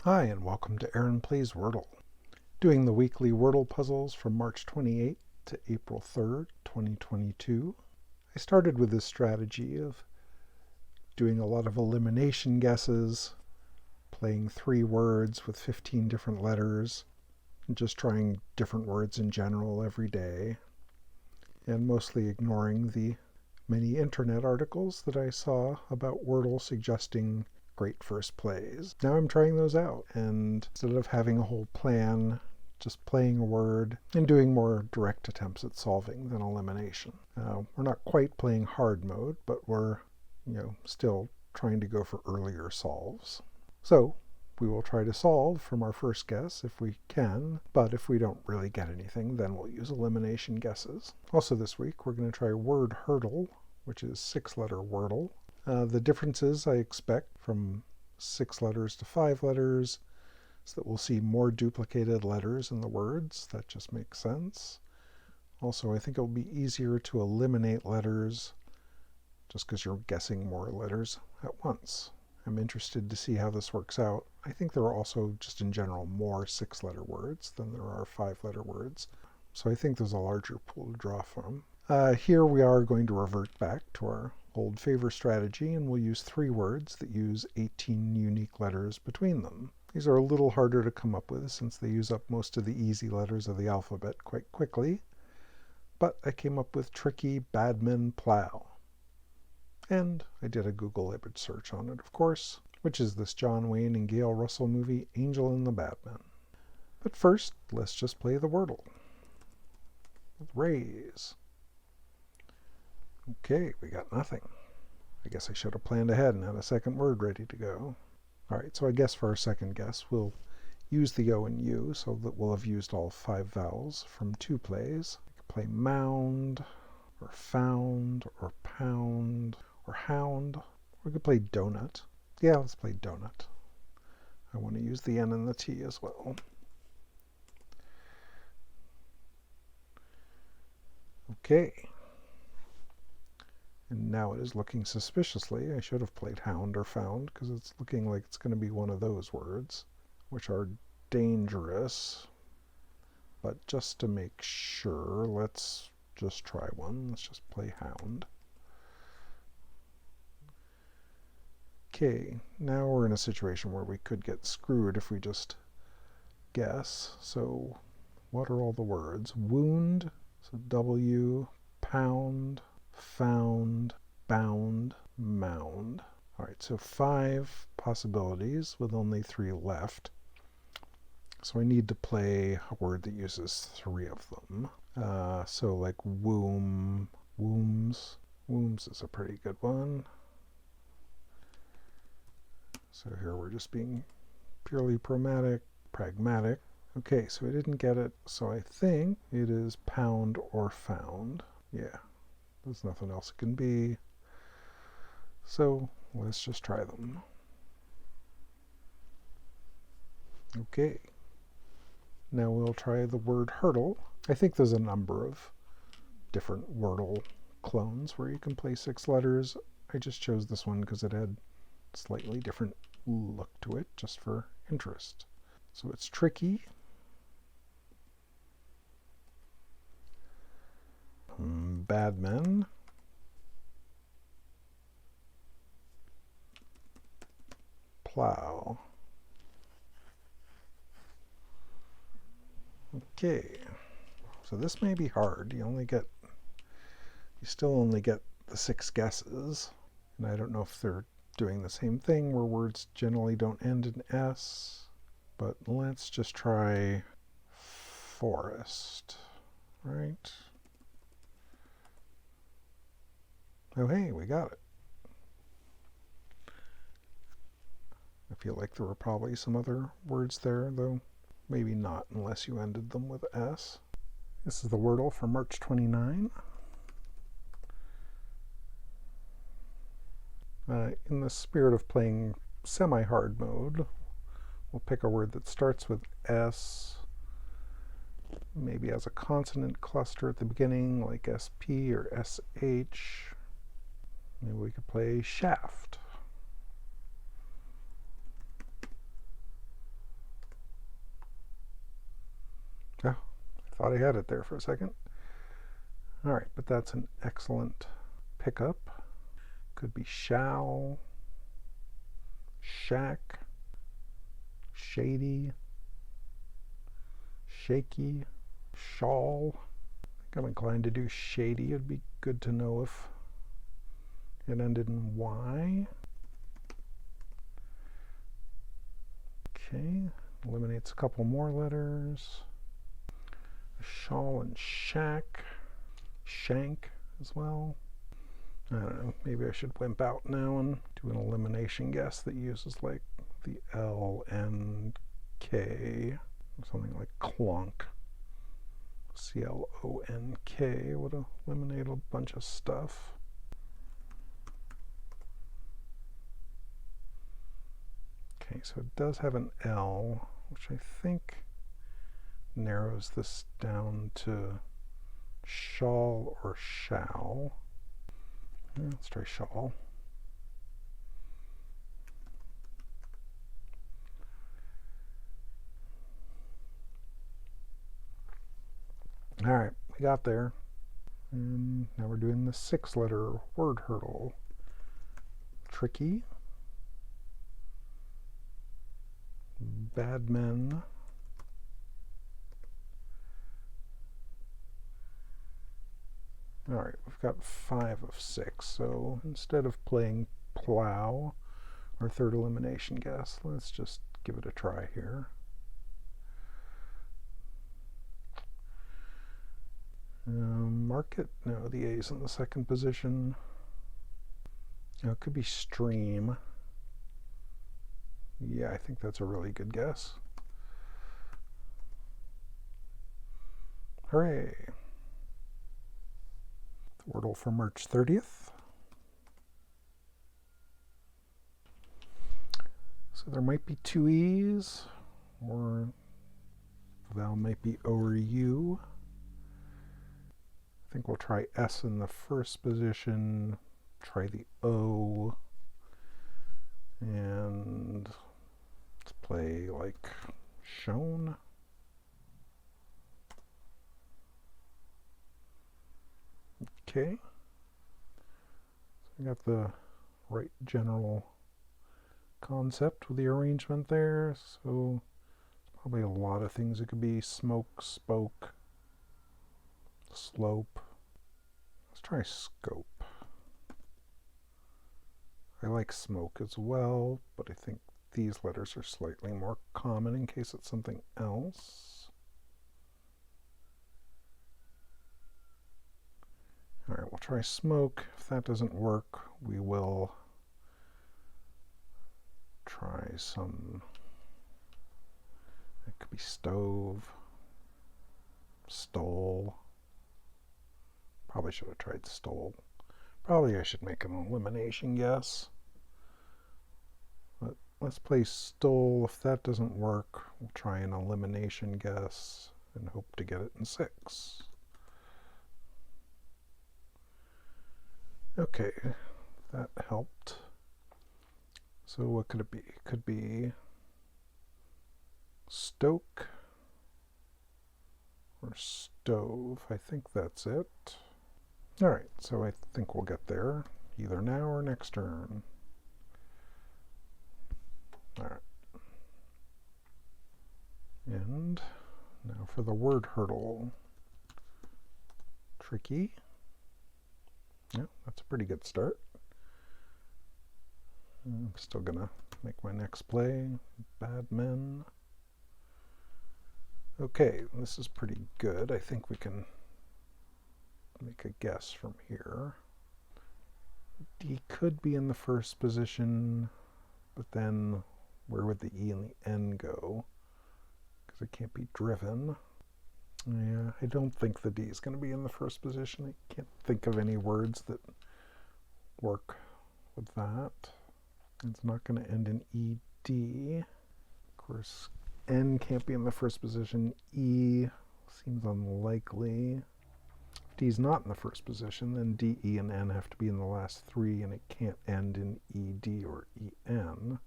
Hi, and welcome to Aaron Plays Wordle. Doing the weekly Wordle puzzles from March 28th to April 3rd, 2022. I started with this strategy of doing a lot of elimination guesses, playing 3 words with 15 different letters, and just trying different words in general every day, and mostly ignoring the many internet articles that I saw about Wordle suggesting great first plays. Now I'm trying those out, and instead of having a whole plan, just playing a word and doing more direct attempts at solving than elimination. We're not quite playing hard mode, but we're still trying to go for earlier solves. So we will try to solve from our first guess if we can, but if we don't really get anything, then we'll use elimination guesses. Also this week we're going to try word hurdle, which is 6-letter Wordle. The differences I expect from 6 letters to 5 letters is that we'll see more duplicated letters in the words. That just makes sense. Also, I think it'll be easier to eliminate letters just because you're guessing more letters at once. I'm interested to see how this works out. I think there are also, just in general, more 6-letter words than there are 5-letter words. So I think there's a larger pool to draw from. Here we are going to revert back to our old favor strategy, and we'll use 3 words that use 18 unique letters between them. These are a little harder to come up with since they use up most of the easy letters of the alphabet quite quickly, but I came up with tricky badman plow. And I did a Google image search on it, of course, which is this John Wayne and Gail Russell movie, Angel and the Badman. But first, let's just play the Wordle. Raise. Okay, we got nothing. I guess I should have planned ahead and had a second word ready to go. Alright, so I guess for our second guess, we'll use the O and U so that we'll have used all 5 vowels from 2 plays. We could play mound, or found, or pound, or hound. We could play donut. Yeah, let's play donut. I want to use the N and the T as well. Okay. And now it is looking suspiciously. I should have played hound or found because it's looking like it's going to be one of those words, which are dangerous. But just to make sure, let's just try one. Let's just play hound. Okay, now we're in a situation where we could get screwed if we just guess. So what are all the words? Wound, so W, pound, found, bound, mound. All right, so 5 possibilities with only 3 left. So I need to play a word that uses 3 of them. So like womb, wombs. Wombs is a pretty good one. So here we're just being purely pragmatic. Okay, so I didn't get it, so I think it is pound or found. Yeah. There's nothing else it can be. So let's just try them. Okay. Now we'll try the word hurdle. I think there's a number of different Wordle clones where you can play 6 letters. I just chose this one because it had a slightly different look to it, just for interest. So it's tricky. Badman. Plow. Okay, so this may be hard. You still only get the 6 guesses, and I don't know if they're doing the same thing where words generally don't end in S, but let's just try forest, right? Oh, hey, we got it. I feel like there were probably some other words there, though maybe not unless you ended them with S. This is the Wordle for March 29. In the spirit of playing semi-hard mode, we'll pick a word that starts with S, maybe has a consonant cluster at the beginning, like SP or SH. Maybe we could play shaft. Oh, I thought I had it there for a second. All right, but that's an excellent pickup. Could be shall, shack, shady, shaky, shawl. I think I'm inclined to do shady. It'd be good to know if it ended in Y. Okay, eliminates a couple more letters. Shawl and shack, shank as well. I don't know, maybe I should wimp out now and do an elimination guess that uses like the L and K, or something like clonk. C-L-O-N-K would eliminate a bunch of stuff. Okay, so it does have an L, which I think narrows this down to shawl or shall. Let's try shawl. All right, we got there. And now we're doing the 6-letter word hurdle. Tricky. Bad men. All right, we've got 5 of 6. So instead of playing plow, our third elimination guess, let's just give it a try here. Market, no, the A's in the second position. It could be stream. Yeah, I think that's a really good guess. Hooray! The Wordle for March 30th. So there might be 2 E's, or the vowel might be O or U. I think we'll try S in the first position, try the O, and let's play like shown. Okay, so we got the right general concept with the arrangement there, so probably a lot of things. It could be smoke, spoke, slope. Let's try scope. I like smoke as well, but I think these letters are slightly more common in case it's something else. All right, we'll try smoke. If that doesn't work, we will try some, it could be stove, stole. Probably should have tried stole. Probably I should make an elimination guess. But let's play stole. If that doesn't work, we'll try an elimination guess and hope to get it in 6. Okay, that helped. So what could it be? It could be stoke or stove. I think that's it. All right, so I think we'll get there either now or next turn. All right. And now for the word hurdle. Tricky. Yeah, that's a pretty good start. I'm still gonna make my next play. Bad men. Okay, this is pretty good. I think we can make a guess from here. D could be in the first position, but then where would the E and the N go? Because it can't be driven. Yeah, I don't think the D is going to be in the first position. I can't think of any words that work with that. It's not going to end in ED. Of course, N can't be in the first position. E seems unlikely. If D is not in the first position, then D, E, and N have to be in the last 3, and it can't end in ED or EN,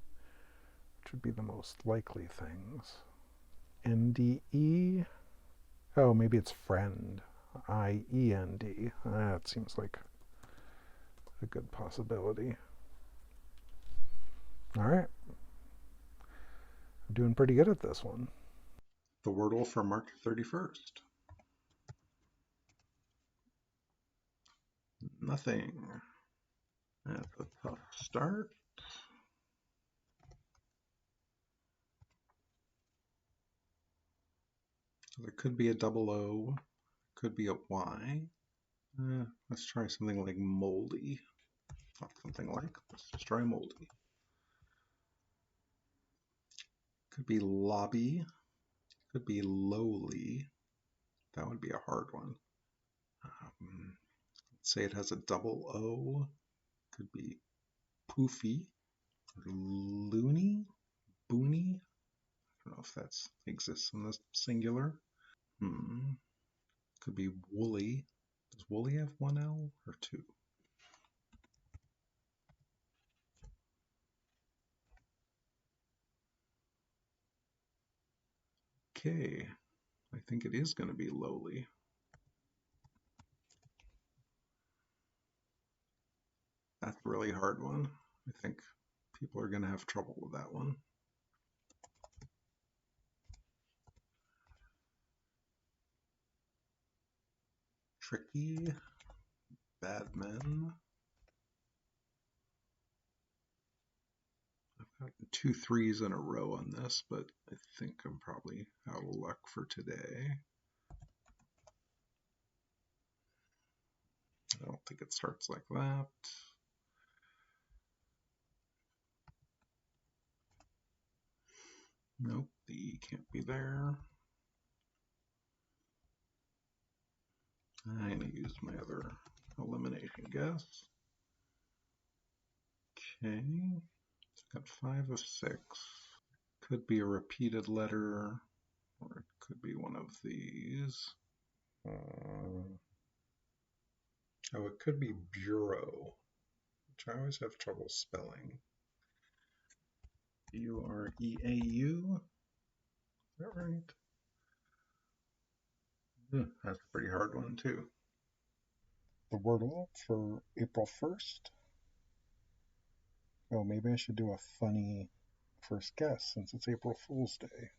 which would be the most likely things. NDE, Oh, maybe it's friend. I-E-N-D. That seems like a good possibility. All right. I'm doing pretty good at this one. The Wordle for March 31st. Nothing. That's a tough start. There could be a double O, could be a Y. Let's try something like moldy. Not something like, let's just try moldy. Could be lobby, could be lowly. That would be a hard one. Let's say it has a double O. Could be poofy, loony, boony. I don't know if that exists in the singular. Could be woolly. Does woolly have one L or two? Okay, I think it is going to be lowly. That's a really hard one. I think people are going to have trouble with that one. Tricky, bad men. I've got 2 3s in a row on this, but I think I'm probably out of luck for today. I don't think it starts like that. Nope, the E can't be there. I'm going to use my other elimination guess. Okay, it's got 5 of 6. Could be a repeated letter, or it could be one of these. Oh, it could be bureau, which I always have trouble spelling. B-U-R-E-A-U? Is that right? That's a pretty hard one, too. The Wordle for April 1st. Oh, maybe I should do a funny first guess since it's April Fool's Day.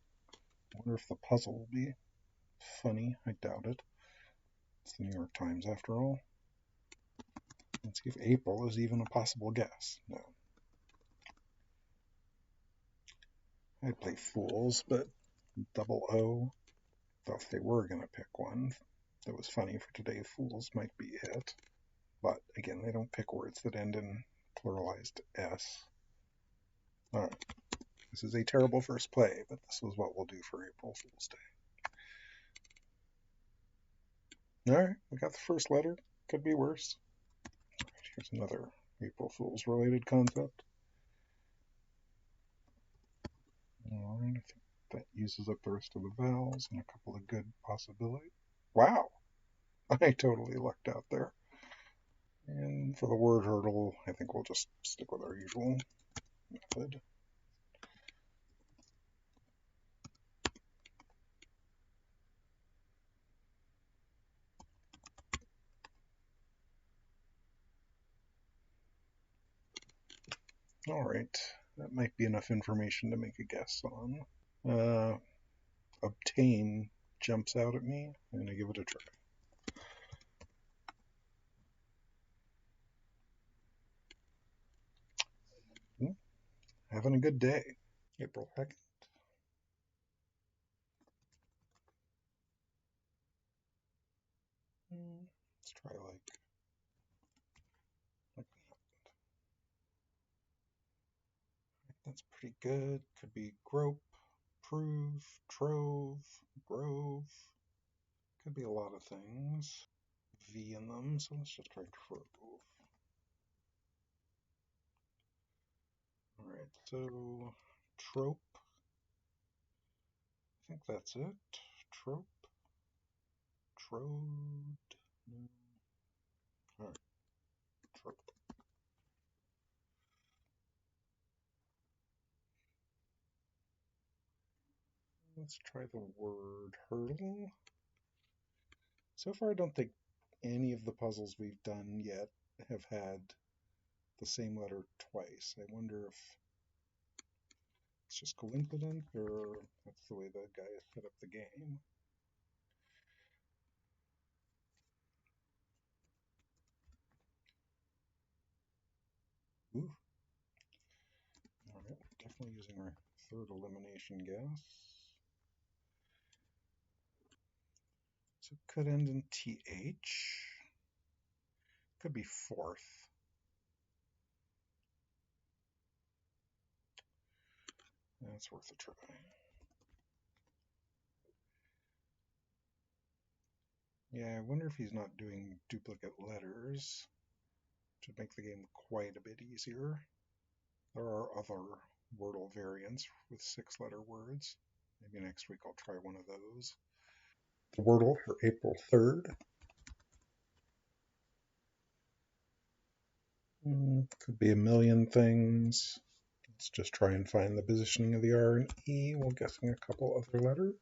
I wonder if the puzzle will be funny. I doubt it. It's the New York Times after all. Let's see if April is even a possible guess. No. I'd play Fools, but double O. Though if they were going to pick one that was funny for today, Fools might be it. But again, they don't pick words that end in pluralized S. Alright. This is a terrible first play, but this was what we'll do for April Fool's Day. Alright, we got the first letter. Could be worse. Here's another April Fool's related concept. Alright, I think that uses up the rest of the vowels and a couple of good possibilities. Wow! I totally lucked out there. And for the word hurdle, I think we'll just stick with our usual method. Alright, that might be enough information to make a guess on. Obtain jumps out at me. I'm going to give it a try. Having a good day. April 2nd. Let's try like that. That's pretty good. Could be grope, prove, trove, grove. Could be a lot of things. V in them, so let's just try trove. Alright, so trope. I think that's it. Trope. Trode. No. Alright. Trope. Let's try the word hurdle. So far, I don't think any of the puzzles we've done yet have had the same letter twice. I wonder if it's just coincidence or that's the way the guy set up the game. Ooh. All right, definitely using our third elimination guess. So it could end in TH. Could be fourth. That's worth a try. Yeah, I wonder if he's not doing duplicate letters, which would make the game quite a bit easier. There are other Wordle variants with 6-letter words. Maybe next week I'll try one of those. The Wordle for April 3rd. Could be a million things. Let's just try and find the positioning of the R and E while guessing a couple other letters.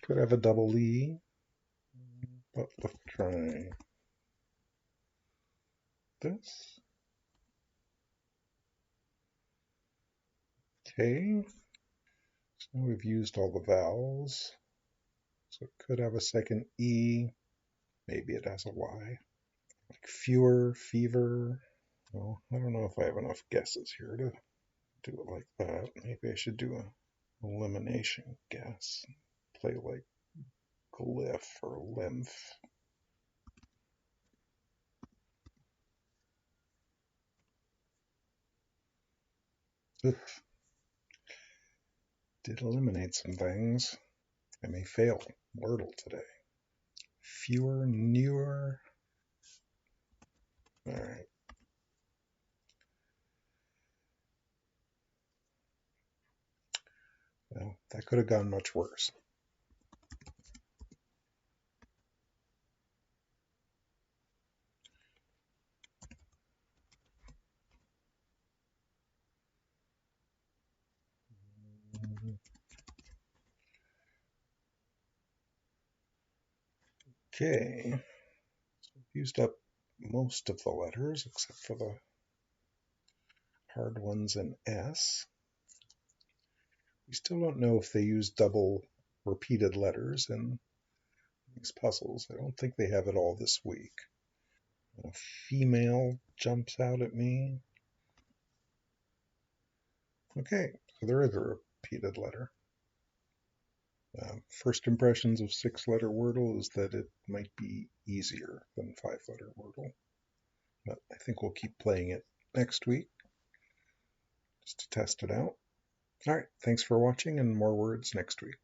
Could have a double E, but let's try this. Okay, so now we've used all the vowels. So it could have a second E. Maybe it has a Y. Like fewer, fever. Well, I don't know if I have enough guesses here to do it like that. Maybe I should do a elimination guess. Play like glyph or lymph. Oof. Did eliminate some things. I may fail Wordle today. Fewer, newer. All right. Well, that could have gone much worse. Okay. So we've used up most of the letters except for the hard ones in S. We still don't know if they use double repeated letters in these puzzles. I don't think they have it all this week. A female jumps out at me. Okay, so there is a repeated letter. First impressions of 6-letter Wordle is that it might be easier than 5-letter Wordle. But I think we'll keep playing it next week just to test it out. All right, thanks for watching, and more words next week.